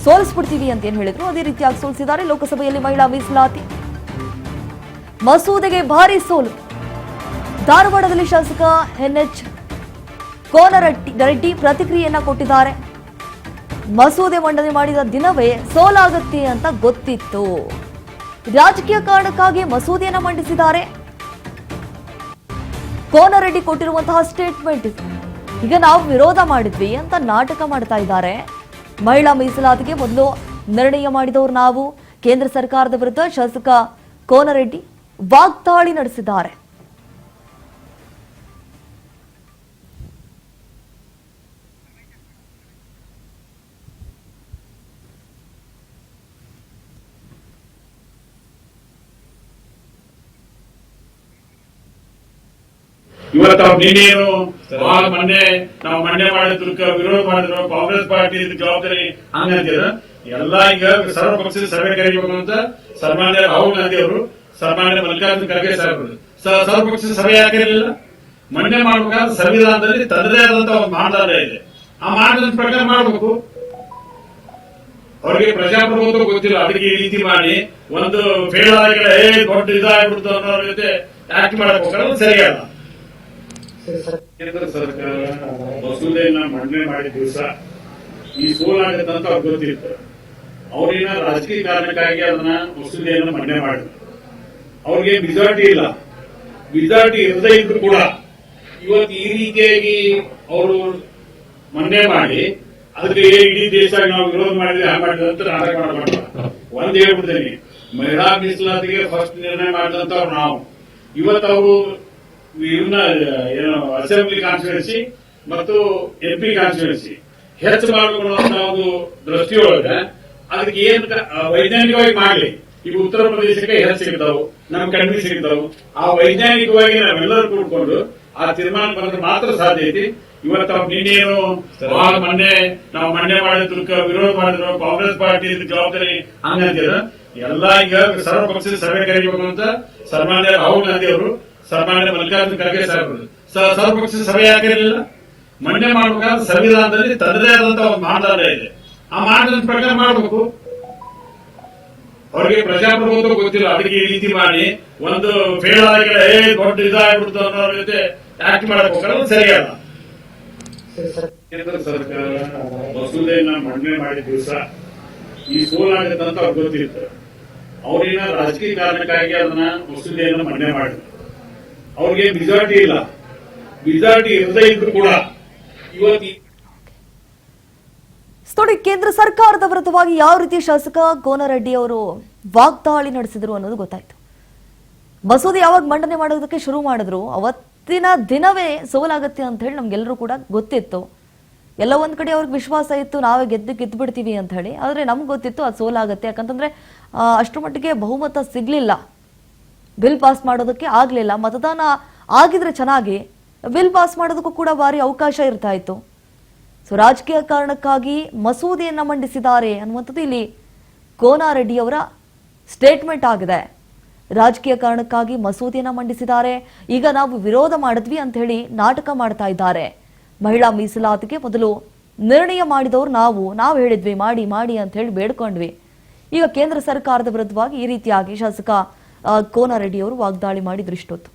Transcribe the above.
ಸೋಲಿಸ್ಬಿಡ್ತೀವಿ ಅಂತ ಏನ್ ಹೇಳಿದ್ರು ಅದೇ ರೀತಿಯಾಗಿ ಸೋಲಿಸಿದ್ದಾರೆ. ಲೋಕಸಭೆಯಲ್ಲಿ ಮಹಿಳಾ ಮೀಸಲಾತಿ ಮಸೂದೆಗೆ ಭಾರಿ ಸೋಲು. ಧಾರವಾಡದಲ್ಲಿ ಶಾಸಕ NH ಕೋನರೆಡ್ಡಿ ಪ್ರತಿಕ್ರಿಯೆಯನ್ನ ಕೊಟ್ಟಿದ್ದಾರೆ. ಮಸೂದೆ ಮಂಡನೆ ಮಾಡಿದ ದಿನವೇ ಸೋಲಾಗುತ್ತೆ ಅಂತ ಗೊತ್ತಿತ್ತು. ರಾಜಕೀಯ ಕಾರಣಕ್ಕಾಗಿ ಮಸೂದೆಯನ್ನ ಮಂಡಿಸಿದ್ದಾರೆ. ಕೋನರೆಡ್ಡಿ ಕೊಟ್ಟಿರುವಂತಹ ಸ್ಟೇಟ್ಮೆಂಟ್ ಇದು. ಈಗ ನಾವು ವಿರೋಧ ಮಾಡಿದ್ವಿ ಅಂತ ನಾಟಕ ಮಾಡ್ತಾ ಇದ್ದಾರೆ. ಮಹಿಳಾ ಮೀಸಲಾತಿಗೆ ಮೊದಲು ನಿರ್ಣಯ ಮಾಡಿದವರು ನಾವು. ಕೇಂದ್ರ ಸರ್ಕಾರದ ವಿರುದ್ಧ ಶಾಸಕ ಕೋನರೆಡ್ಡಿ ವಾಗ್ದಾಳಿ ನಡೆಸಿದ್ದಾರೆ. ಇವತ್ತು ನೀನೇನು ಮೊನ್ನೆ ನಾವು ಮಂಡ್ಯ ಮಾಡಿದ್ರು ವಿರೋಧ ಮಾಡಿದ್ರು ಕಾಂಗ್ರೆಸ್ ಪಾರ್ಟಿ ಜವಾಬ್ದಾರಿ ಹಂಗಂತೀರ ಎಲ್ಲ. ಈಗ ಸರ್ವಪಕ್ಷದ ಸಭೆ ಕರೀಬೇಕು ಅಂತ ಸನ್ಮಾನ್ಯ ರಾಹುಲ್ ಗಾಂಧಿ ಅವರು, ಸನ್ಮಾನ್ಯ ಮಲ್ಲಿಕಾರ್ಜುನ ಖರ್ಗೆ ಸಾಹೇಬರು ಸರ್ವಪಕ್ಷದ ಸಭೆ ಯಾಕಿರಲಿಲ್ಲ? ಮಂಡ್ಯ ಮಾಡಬೇಕಾದ್ರೆ ಸಂವಿಧಾನದಲ್ಲಿ ತನ್ನದೇ ಆದಂತಹ ಒಂದು ಮಾನದಂಡ ಇದೆ. ಆ ಮಾನದಂಡ ಪ್ರಕಾರ ಮಾಡಬೇಕು. ಅವ್ರಿಗೆ ಪ್ರಜಾಪ್ರಭುತ್ವ ಗೊತ್ತಿಲ್ಲ, ಅದಕ್ಕೆ ಈ ರೀತಿ ಮಾಡಿ ಒಂದು ಫೇಲ್ ಆಗಿದೆ ದೊಡ್ಡ ಇದಾಗ್ಬಿಡ್ತು ಅನ್ನೋ ಜೊತೆ ಆಕ್ಟ್ ಮಾಡಕ್ ಹೋಗೋದು ಸರಿಯಲ್ಲ. ಕೇಂದ್ರ ಸರ್ಕಾರ ಮಸೂದೆಯನ್ನ ಮಂಡನೆ ಮಾಡಿದ ದಿವಸ ಈ ಸೋಲಾಗತ್ತೆ ಅಂತ ಅವ್ರಿಗೆ ಗೊತ್ತಿತ್ತು. ಅವ್ರೇನ ರಾಜಕೀಯ ಕಾರಣಕ್ಕಾಗಿ ಅದನ್ನ ಮಸೂದೆಯನ್ನ ಮಂಡನೆ ಮಾಡಿದ್ರು. ಅವ್ರಿಗೆ ಮೆಜಾರಿಟಿ ಇಲ್ಲ. ಮೆಜಾರಿಟಿ ಇರದೇ ಇದ್ರು ಕೂಡ ಇವತ್ತು ಈ ರೀತಿಯಾಗಿ ಅವರು ಮಂಡನೆ ಮಾಡಿ ಅದಕ್ಕೆ ಇಡೀ ದೇಶ ನಾವು ವಿರೋಧ ಮಾಡಿದ್ವಿ ಹ್ಯಾಂಗ ಮಾಡಿದ್ವಿ ಅಂತ ನಾಟಕ ಮಾಡಬಾರ್ದು. ಒಂದ್ ಹೇಳ್ಬಿಡ್ತೇನೆ, ಮಹಿಳಾ ಮೀಸಲಾತಿಗೆ ಫಸ್ಟ್ ನಿರ್ಣಯ ಮಾಡಿದಂತವ್ರು ನಾವು. ಇವತ್ತು ಅವರು ಇವನ್ನ ಏನು ಅಸೆಂಬ್ಲಿ ಕಾನ್ಸ್ಟಿಟ್ಯೂನ್ಸಿ ಮತ್ತು MP ಕಾನ್ಸ್ಟಿಟ್ಯೂನ್ಸಿ ಹೆಚ್ಚು ಮಾಡಿಕೊಳ್ಳುವಂತ ಒಂದು ದೃಷ್ಟಿಯೊಳಗೆ ಅದಕ್ಕೆ ಏನ್ ವೈಜ್ಞಾನಿಕವಾಗಿ ಮಾಡಲಿ. ಈಗ ಉತ್ತರ ಪ್ರದೇಶಕ್ಕೆ ಹೆಚ್ಚು ಸಿಗ್ತಾವು, ನಮ್ ಕಡಿಮೆ ಸಿಗ್ತಾವು. ಆ ವೈಜ್ಞಾನಿಕವಾಗಿ ನಾವೆಲ್ಲರೂ ಕೂಡ್ಕೊಂಡು ಆ ತೀರ್ಮಾನ ಬಂದ್ರೆ ಮಾತ್ರ ಸಾಧ್ಯ ಐತಿ. ಇವತ್ತು ನೀನೇನು ಮೊನ್ನೆ ನಾವು ಮಂಡ್ಯ ಮಾಡಿದ್ರು ವಿರೋಧ ಮಾಡಿದ್ರು ಕಾಂಗ್ರೆಸ್ ಪಾರ್ಟಿ ಜವಾಬ್ದಾರಿ ಹಂಗಂತೀರ ಎಲ್ಲ. ಈಗ ಸರ್ವಪಕ್ಷದ ಸಭೆ ಕರೀಬೇಕು ಅಂತ ಸನ್ಮಾನ್ಯ ರಾಹುಲ್ ಗಾಂಧಿ ಅವರು, ಸನ್ಮಾನ್ಯ ಮಲ್ಲಿಕಾರ್ಜುನ ಖರ್ಗೆ ಸಾಹೇಬರು ಸರ್ವಪಕ್ಷದ ಸಭೆ ಯಾಕಿರಲಿಲ್ಲ? ಮಂಡ್ಯ ಮಾಡಬೇಕಾದ್ರೆ ಸಂವಿಧಾನದಲ್ಲಿ ತನ್ನದೇ ಆದಂತಹ ಒಂದು ಮಾನದಂಡ ಇದೆ. ಆ ಮಾನದಂಡ ಪ್ರಕಾರ ಮಾಡಬೇಕು. ಅವ್ರಿಗೆ ಪ್ರಜಾಪ್ರಭುತ್ವ ಗೊತ್ತಿಲ್ಲ, ಅದಕ್ಕೆ ಈ ರೀತಿ ಮಾಡಿ ಒಂದು ಫೇಲ್ ಆಗಿದೆ ದೊಡ್ಡ ಇದಾಗ್ಬಿಡ್ತು ಅನ್ನೋ ಜೊತೆ ಆಕ್ಟ್ ಮಾಡಕ್ ಹೋಗೋದು ಸರಿಯಲ್ಲ. ಕೇಂದ್ರ ಸರ್ಕಾರ ಮಸೂದೆಯನ್ನ ಮಂಡನೆ ಮಾಡಿದ ದಿವಸ ಈ ಸೋಲಾಗತ್ತೆ ಅಂತ ಅವ್ರಿಗೆ ಗೊತ್ತಿತ್ತು. ಅವ್ರೇನ ರಾಜಕೀಯ ಕಾರಣಕ್ಕಾಗಿ ಅದನ್ನ ಮಸೂದೆಯನ್ನ ಮಂಡನೆ ಮಾಡಿದ್ರು. ಅವ್ರಿಗೆ ಮೆಜಾರಿಟಿ ಇಲ್ಲ. ಮೆಜಾರಿಟಿ ಇರದೇ ಇದ್ರು ಕೂಡ ಇವತ್ತು ನೋಡಿ, ಕೇಂದ್ರ ಸರ್ಕಾರದ ವಿರುದ್ಧವಾಗಿ ಯಾವ ರೀತಿ ಶಾಸಕ ಕೋನರೆಡ್ಡಿ ಅವರು ವಾಗ್ದಾಳಿ ನಡೆಸಿದ್ರು ಅನ್ನೋದು ಗೊತ್ತಾಯ್ತು. ಮಸೂದೆ ಯಾವಾಗ ಮಂಡನೆ ಮಾಡೋದಕ್ಕೆ ಶುರು ಮಾಡಿದ್ರು ಅವತ್ತಿನ ದಿನವೇ ಸೋಲಾಗತ್ತೆ ಅಂತ ಹೇಳಿ ನಮ್ಗೆಲ್ಲರೂ ಕೂಡ ಗೊತ್ತಿತ್ತು. ಎಲ್ಲ ಒಂದ್ ಕಡೆ ಅವ್ರಿಗೆ ವಿಶ್ವಾಸ ಇತ್ತು, ನಾವೇ ಗೆದ್ದು ಬಿಡ್ತೀವಿ ಅಂತ ಹೇಳಿ. ಆದ್ರೆ ನಮ್ಗೆ ಗೊತ್ತಿತ್ತು ಅದು ಸೋಲಾಗತ್ತೆ. ಯಾಕಂತಂದ್ರೆ ಅಷ್ಟರ ಮಟ್ಟಿಗೆ ಬಹುಮತ ಸಿಗ್ಲಿಲ್ಲ, ಬಿಲ್ ಪಾಸ್ ಮಾಡೋದಕ್ಕೆ ಆಗ್ಲಿಲ್ಲ. ಮತದಾನ ಆಗಿದ್ರೆ ಚೆನ್ನಾಗಿ ಬಿಲ್ ಪಾಸ್ ಮಾಡೋದಕ್ಕೂ ಕೂಡ ಭಾರಿ ಅವಕಾಶ ಇರ್ತಾ ಇತ್ತು. ಸೊ ರಾಜಕೀಯ ಕಾರಣಕ್ಕಾಗಿ ಮಸೂದೆಯನ್ನ ಮಂಡಿಸಿದ್ದಾರೆ ಅನ್ನುವಂಥದ್ದು ಇಲ್ಲಿ ಕೋನರೆಡ್ಡಿ ಅವರ ಸ್ಟೇಟ್ಮೆಂಟ್ ಆಗಿದೆ. ರಾಜಕೀಯ ಕಾರಣಕ್ಕಾಗಿ ಮಸೂದೆಯನ್ನ ಮಂಡಿಸಿದ್ದಾರೆ. ಈಗ ನಾವು ವಿರೋಧ ಮಾಡಿದ್ವಿ ಅಂತ ಹೇಳಿ ನಾಟಕ ಮಾಡ್ತಾ ಇದ್ದಾರೆ. ಮಹಿಳಾ ಮೀಸಲಾತಿಗೆ ಮೊದಲು ನಿರ್ಣಯ ಮಾಡಿದವರು ನಾವು ಹೇಳಿದ್ವಿ ಮಾಡಿ ಅಂತ ಹೇಳಿ ಬೇಡ್ಕೊಂಡ್ವಿ. ಈಗ ಕೇಂದ್ರ ಸರ್ಕಾರದ ವಿರುದ್ಧವಾಗಿ ಈ ರೀತಿಯಾಗಿ ಶಾಸಕ ಕೋನರೆಡ್ಡಿ ಅವರು ವಾಗ್ದಾಳಿ ಮಾಡಿದ್ರು ಇಷ್ಟೊತ್ತು.